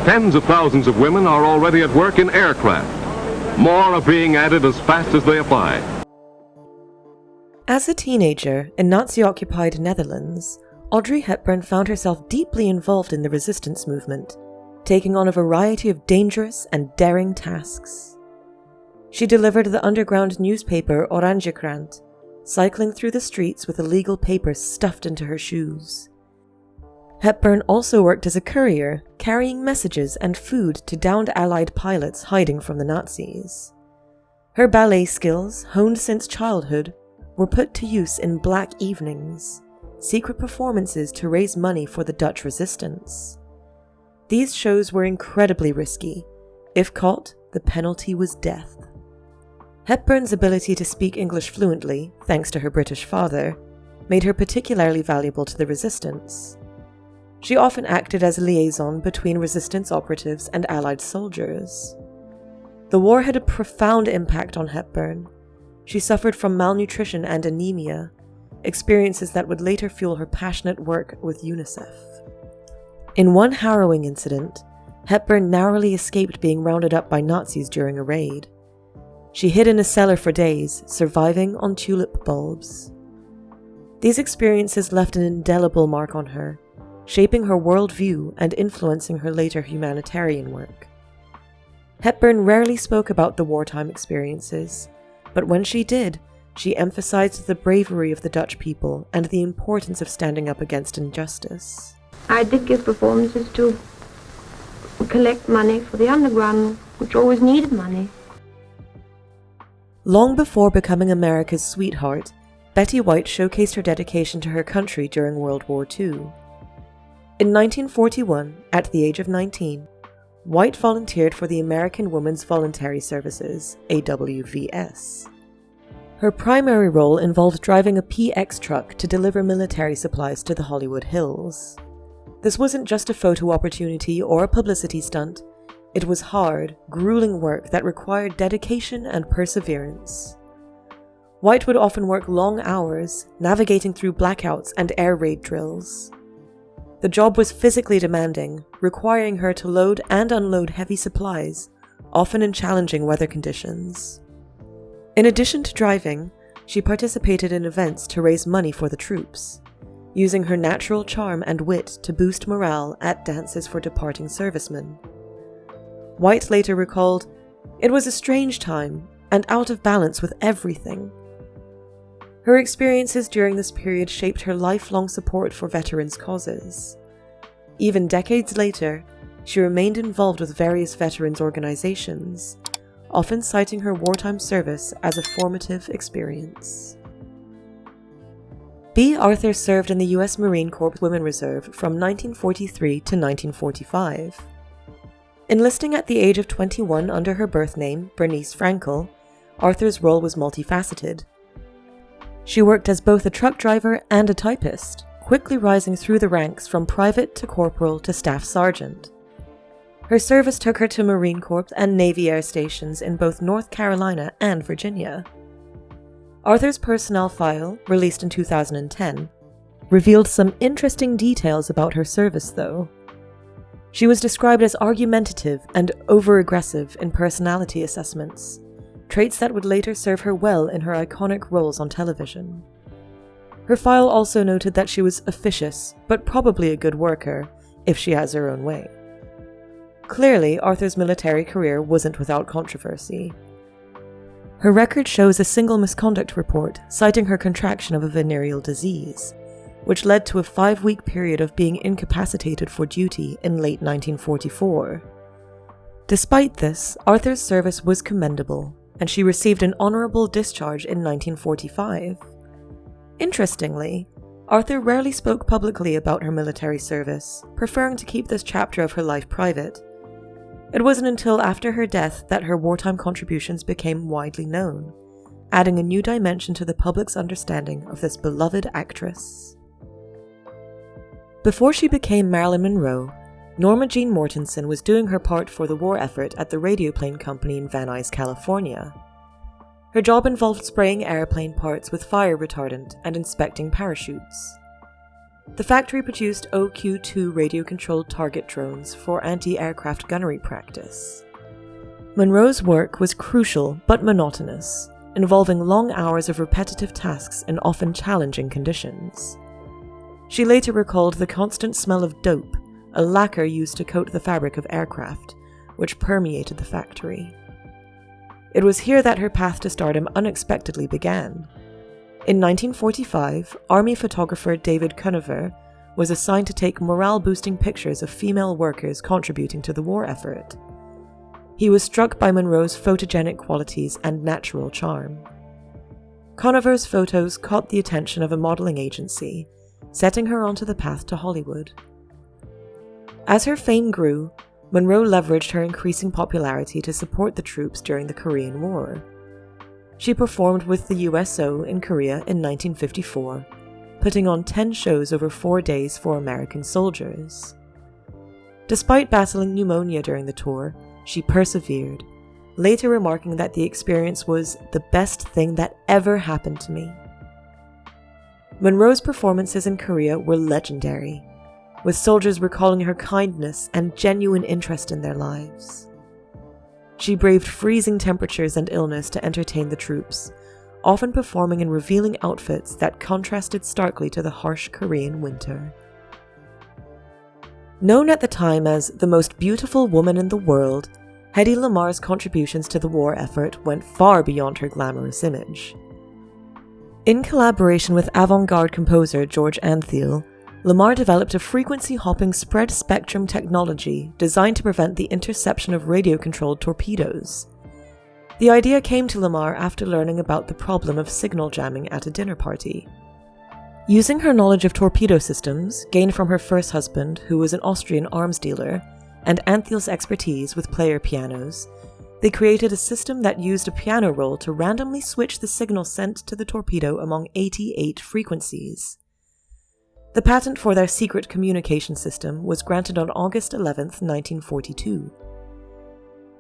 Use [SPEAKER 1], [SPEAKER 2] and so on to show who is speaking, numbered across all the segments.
[SPEAKER 1] Tens of thousands of women are already at work in aircraft. More are being added as fast as they apply.
[SPEAKER 2] As a teenager in Nazi-occupied Netherlands, Audrey Hepburn found herself deeply involved in the resistance movement, taking on a variety of dangerous and daring tasks. She delivered the underground newspaper Oranjekrant, cycling through the streets with illegal papers stuffed into her shoes. Hepburn also worked as a courier, carrying messages and food to downed Allied pilots hiding from the Nazis. Her ballet skills, honed since childhood, were put to use in Black Evenings, secret performances to raise money for the Dutch resistance. These shows were incredibly risky. If caught, the penalty was death. Hepburn's ability to speak English fluently, thanks to her British father, made her particularly valuable to the resistance. She often acted as a liaison between resistance operatives and Allied soldiers. The war had a profound impact on Hepburn. She suffered from malnutrition and anemia, experiences that would later fuel her passionate work with UNICEF. In one harrowing incident, Hepburn narrowly escaped being rounded up by Nazis during a raid. She hid in a cellar for days, surviving on tulip bulbs. These experiences left an indelible mark on her, shaping her worldview and influencing her later humanitarian work. Hepburn rarely spoke about the wartime experiences, but when she did, she emphasized the bravery of the Dutch people and the importance of standing up against injustice.
[SPEAKER 3] I did give performances to collect money for the underground, which always needed money.
[SPEAKER 2] Long before becoming America's sweetheart, Betty White showcased her dedication to her country during World War II. In 1941, at the age of 19, White volunteered for the American Women's Voluntary Services, WWII. Her primary role involved driving a PX truck to deliver military supplies to the Hollywood Hills. This wasn't just a photo opportunity or a publicity stunt. It was hard, grueling work that required dedication and perseverance. White would often work long hours, navigating through blackouts and air raid drills. The job was physically demanding, requiring her to load and unload heavy supplies, often in challenging weather conditions. In addition to driving, she participated in events to raise money for the troops, using her natural charm and wit to boost morale at dances for departing servicemen. White later recalled, "It was a strange time, and out of balance with everything." Her experiences during this period shaped her lifelong support for veterans' causes. Even decades later, she remained involved with various veterans' organizations, often citing her wartime service as a formative experience. B. Arthur served in the U.S. Marine Corps Women Reserve from 1943 to 1945. Enlisting at the age of 21 under her birth name, Bernice Frankel, Arthur's role was multifaceted. She worked as both a truck driver and a typist, quickly rising through the ranks from private to corporal to staff sergeant. Her service took her to Marine Corps and Navy air stations in both North Carolina and Virginia. Arthur's personnel file, released in 2010, revealed some interesting details about her service, though. She was described as argumentative and over-aggressive in personality assessments, traits that would later serve her well in her iconic roles on television. Her file also noted that she was officious, but probably a good worker, if she has her own way. Clearly, Arthur's military career wasn't without controversy. Her record shows a single misconduct report citing her contraction of a venereal disease, which led to a 5-week period of being incapacitated for duty in late 1944. Despite this, Arthur's service was commendable, and she received an honorable discharge in 1945. Interestingly, Arthur rarely spoke publicly about her military service, preferring to keep this chapter of her life private. It wasn't until after her death that her wartime contributions became widely known, adding a new dimension to the public's understanding of this beloved actress. Before she became Marilyn Monroe, Norma Jean Mortensen was doing her part for the war effort at the Radioplane Company in Van Nuys, California. Her job involved spraying airplane parts with fire retardant and inspecting parachutes. The factory produced OQ-2 radio-controlled target drones for anti-aircraft gunnery practice. Monroe's work was crucial but monotonous, involving long hours of repetitive tasks in often challenging conditions. She later recalled the constant smell of dope, a lacquer used to coat the fabric of aircraft, which permeated the factory. It was here that her path to stardom unexpectedly began. In 1945, Army photographer David Conover was assigned to take morale-boosting pictures of female workers contributing to the war effort. He was struck by Monroe's photogenic qualities and natural charm. Conover's photos caught the attention of a modeling agency, setting her onto the path to Hollywood. As her fame grew, Monroe leveraged her increasing popularity to support the troops during the Korean War. She performed with the USO in Korea in 1954, putting on 10 shows over 4 days for American soldiers. Despite battling pneumonia during the tour, she persevered, later remarking that the experience was the best thing that ever happened to me. Monroe's performances in Korea were legendary, with soldiers recalling her kindness and genuine interest in their lives. She braved freezing temperatures and illness to entertain the troops, often performing in revealing outfits that contrasted starkly to the harsh Korean winter. Known at the time as the most beautiful woman in the world, Hedy Lamarr's contributions to the war effort went far beyond her glamorous image. In collaboration with avant-garde composer George Antheil, Lamarr developed a frequency-hopping spread-spectrum technology designed to prevent the interception of radio-controlled torpedoes. The idea came to Lamarr after learning about the problem of signal jamming at a dinner party. Using her knowledge of torpedo systems, gained from her first husband, who was an Austrian arms dealer, and Antheil's expertise with player pianos, they created a system that used a piano roll to randomly switch the signal sent to the torpedo among 88 frequencies. The patent for their secret communication system was granted on August 11, 1942.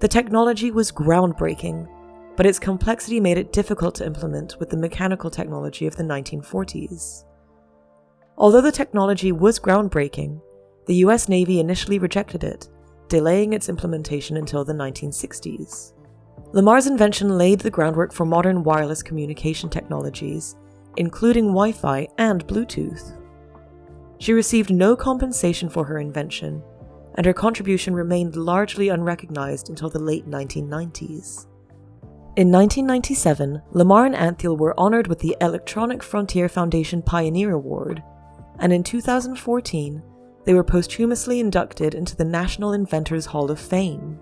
[SPEAKER 2] The technology was groundbreaking, but its complexity made it difficult to implement with the mechanical technology of the 1940s. Although the technology was groundbreaking, the US Navy initially rejected it, delaying its implementation until the 1960s. Lamarr's invention laid the groundwork for modern wireless communication technologies, including Wi-Fi and Bluetooth. She received no compensation for her invention, and her contribution remained largely unrecognized until the late 1990s. In 1997, Lamarr and Antheil were honored with the Electronic Frontier Foundation Pioneer Award, and in 2014, they were posthumously inducted into the National Inventors Hall of Fame.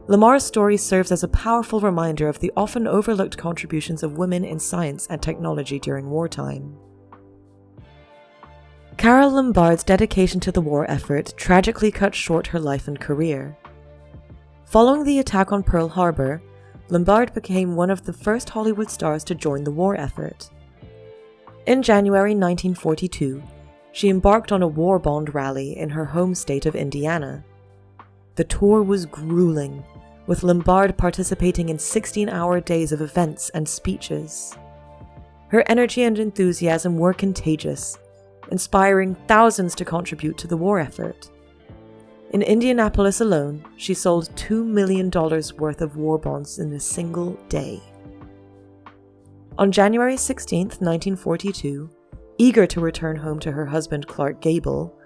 [SPEAKER 2] Lamarr's story serves as a powerful reminder of the often overlooked contributions of women in science and technology during wartime. Carole Lombard's dedication to the war effort tragically cut short her life and career. Following the attack on Pearl Harbor, Lombard became one of the first Hollywood stars to join the war effort. In January 1942, she embarked on a war bond rally in her home state of Indiana. The tour was grueling, with Lombard participating in 16-hour days of events and speeches. Her energy and enthusiasm were contagious, inspiring thousands to contribute to the war effort. In Indianapolis alone, she sold $2 million worth of war bonds in a single day. On January 16, 1942, eager to return home to her husband Clark Gable,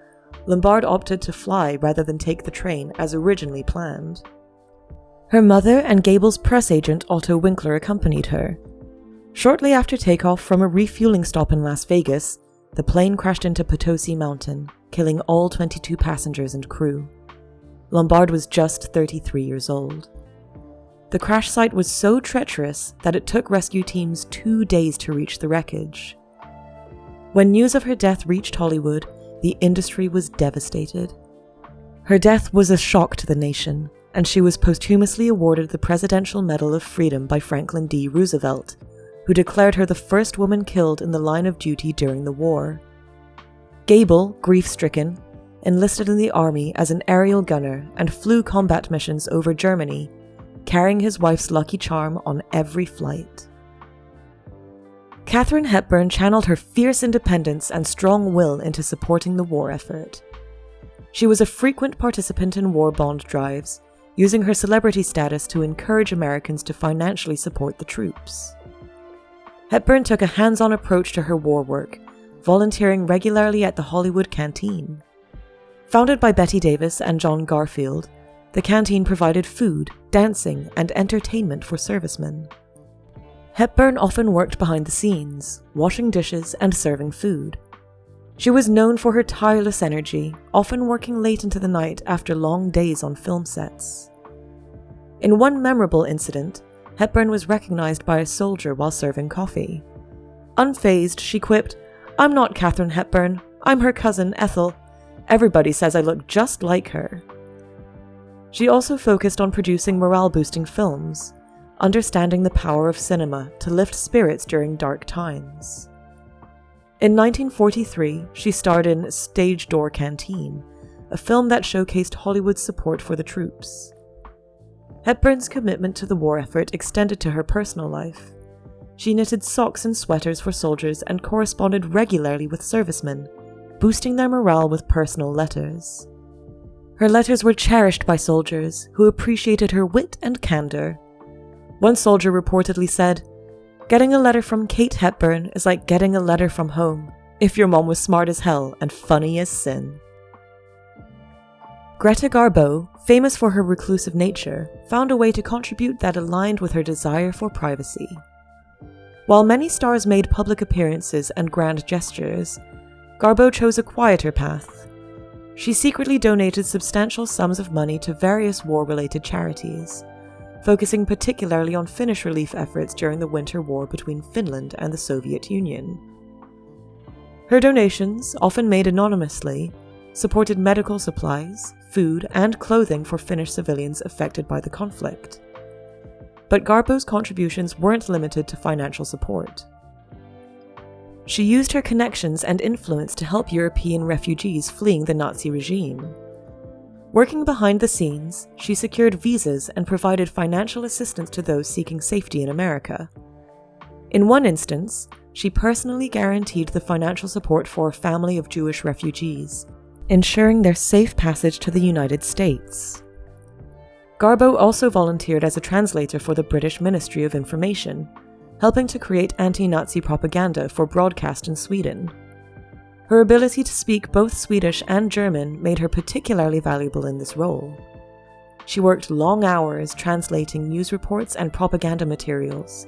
[SPEAKER 2] Lombard opted to fly rather than take the train as originally planned. Her mother and Gable's press agent Otto Winkler accompanied her. Shortly after takeoff from a refueling stop in Las Vegas, the plane crashed into Potosi Mountain, killing all 22 passengers and crew. Lombard was just 33 years old. The crash site was so treacherous that it took rescue teams 2 days to reach the wreckage. When news of her death reached Hollywood, the industry was devastated. Her death was a shock to the nation, and she was posthumously awarded the Presidential Medal of Freedom by Franklin D. Roosevelt, who declared her the first woman killed in the line of duty during the war. Gable, grief-stricken, enlisted in the army as an aerial gunner and flew combat missions over Germany, carrying his wife's lucky charm on every flight. Katharine Hepburn channeled her fierce independence and strong will into supporting the war effort. She was a frequent participant in war bond drives, using her celebrity status to encourage Americans to financially support the troops. Hepburn took a hands-on approach to her war work, volunteering regularly at the Hollywood Canteen. Founded by Betty Davis and John Garfield, the canteen provided food, dancing, and entertainment for servicemen. Hepburn often worked behind the scenes, washing dishes and serving food. She was known for her tireless energy, often working late into the night after long days on film sets. In one memorable incident, Hepburn was recognized by a soldier while serving coffee. Unfazed, she quipped, "I'm not Katharine Hepburn, I'm her cousin Ethel. Everybody says I look just like her." She also focused on producing morale-boosting films, understanding the power of cinema to lift spirits during dark times. In 1943, she starred in Stage Door Canteen, a film that showcased Hollywood's support for the troops. Hepburn's commitment to the war effort extended to her personal life. She knitted socks and sweaters for soldiers and corresponded regularly with servicemen, boosting their morale with personal letters. Her letters were cherished by soldiers, who appreciated her wit and candor. One soldier reportedly said, "Getting a letter from Kate Hepburn is like getting a letter from home, if your mom was smart as hell and funny as sin." Greta Garbo, famous for her reclusive nature, found a way to contribute that aligned with her desire for privacy. While many stars made public appearances and grand gestures, Garbo chose a quieter path. She secretly donated substantial sums of money to various war-related charities, focusing particularly on Finnish relief efforts during the Winter War between Finland and the Soviet Union. Her donations, often made anonymously, supported medical supplies, food, and clothing for Finnish civilians affected by the conflict. But Garbo's contributions weren't limited to financial support. She used her connections and influence to help European refugees fleeing the Nazi regime. Working behind the scenes, she secured visas and provided financial assistance to those seeking safety in America. In one instance, she personally guaranteed the financial support for a family of Jewish refugees, ensuring their safe passage to the United States. Garbo also volunteered as a translator for the British Ministry of Information, helping to create anti-Nazi propaganda for broadcast in Sweden. Her ability to speak both Swedish and German made her particularly valuable in this role. She worked long hours translating news reports and propaganda materials,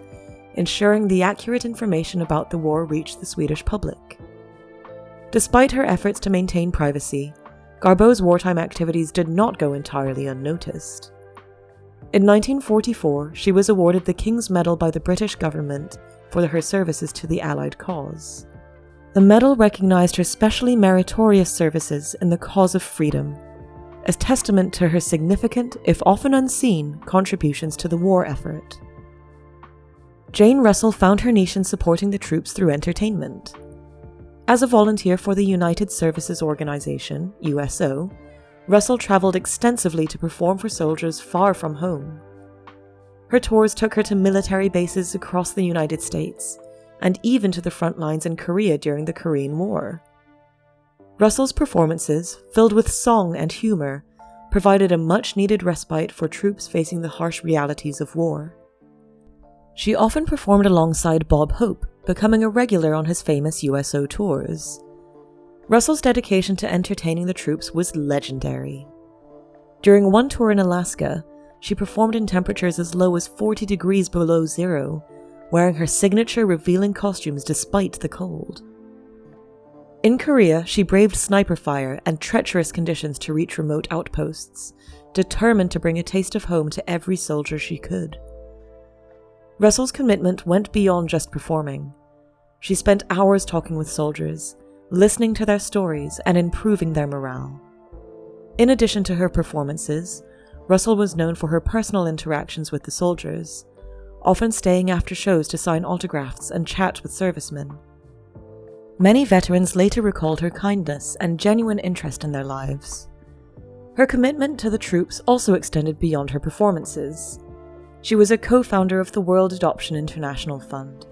[SPEAKER 2] ensuring the accurate information about the war reached the Swedish public. Despite her efforts to maintain privacy, Garbo's wartime activities did not go entirely unnoticed. In 1944, she was awarded the King's Medal by the British government for her services to the Allied cause. The medal recognized her specially meritorious services in the cause of freedom, as testament to her significant, if often unseen, contributions to the war effort. Jane Russell found her niche in supporting the troops through entertainment. As a volunteer for the United Services Organization, USO, Russell traveled extensively to perform for soldiers far from home. Her tours took her to military bases across the United States, and even to the front lines in Korea during the Korean War. Russell's performances, filled with song and humor, provided a much-needed respite for troops facing the harsh realities of war. She often performed alongside Bob Hope, becoming a regular on his famous USO tours. Russell's dedication to entertaining the troops was legendary. During one tour in Alaska, she performed in temperatures as low as 40 degrees below zero, wearing her signature revealing costumes despite the cold. In Korea, she braved sniper fire and treacherous conditions to reach remote outposts, determined to bring a taste of home to every soldier she could. Russell's commitment went beyond just performing. She spent hours talking with soldiers, listening to their stories and improving their morale. In addition to her performances, Russell was known for her personal interactions with the soldiers, often staying after shows to sign autographs and chat with servicemen. Many veterans later recalled her kindness and genuine interest in their lives. Her commitment to the troops also extended beyond her performances. She was a co-founder of the World Adoption International Fund,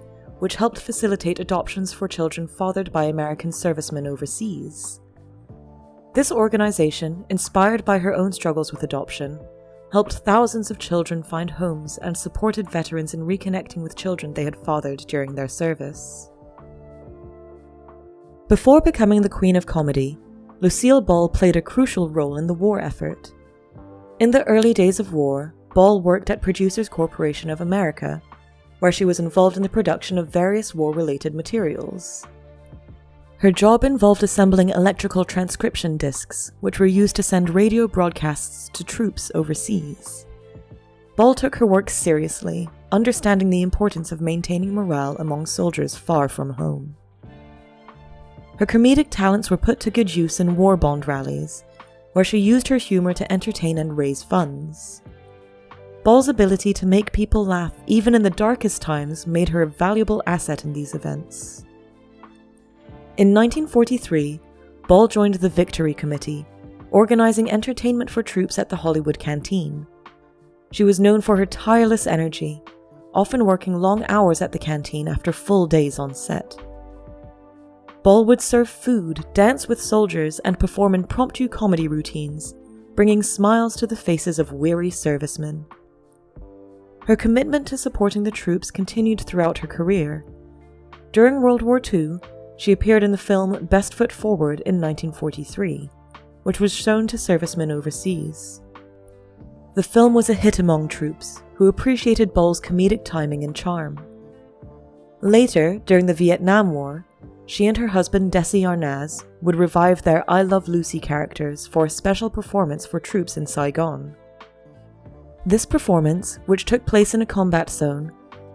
[SPEAKER 2] which helped facilitate adoptions for children fathered by American servicemen overseas. This organization, inspired by her own struggles with adoption, helped thousands of children find homes and supported veterans in reconnecting with children they had fathered during their service. Before becoming the Queen of Comedy, Lucille Ball played a crucial role in the war effort. In the early days of war, Ball worked at Producers Corporation of America, where she was involved in the production of various war-related materials. Her job involved assembling electrical transcription discs, which were used to send radio broadcasts to troops overseas. Ball took her work seriously, understanding the importance of maintaining morale among soldiers far from home. Her comedic talents were put to good use in war bond rallies, where she used her humor to entertain and raise funds. Ball's ability to make people laugh even in the darkest times made her a valuable asset in these events. In 1943, Ball joined the Victory Committee, organizing entertainment for troops at the Hollywood Canteen. She was known for her tireless energy, often working long hours at the canteen after full days on set. Ball would serve food, dance with soldiers, and perform impromptu comedy routines, bringing smiles to the faces of weary servicemen. Her commitment to supporting the troops continued throughout her career. During World War II, she appeared in the film Best Foot Forward in 1943, which was shown to servicemen overseas. The film was a hit among troops, who appreciated Ball's comedic timing and charm. Later, during the Vietnam War, she and her husband Desi Arnaz would revive their I Love Lucy characters for a special performance for troops in Saigon. This performance, which took place in a combat zone,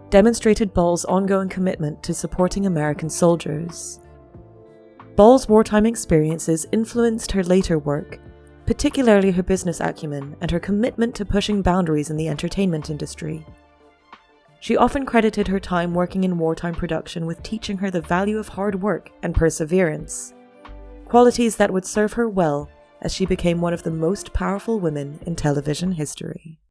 [SPEAKER 2] demonstrated Ball's ongoing commitment to supporting American soldiers. Ball's wartime experiences influenced her later work, particularly her business acumen and her commitment to pushing boundaries in the entertainment industry. She often credited her time working in wartime production with teaching her the value of hard work and perseverance, qualities that would serve her well as she became one of the most powerful women in television history.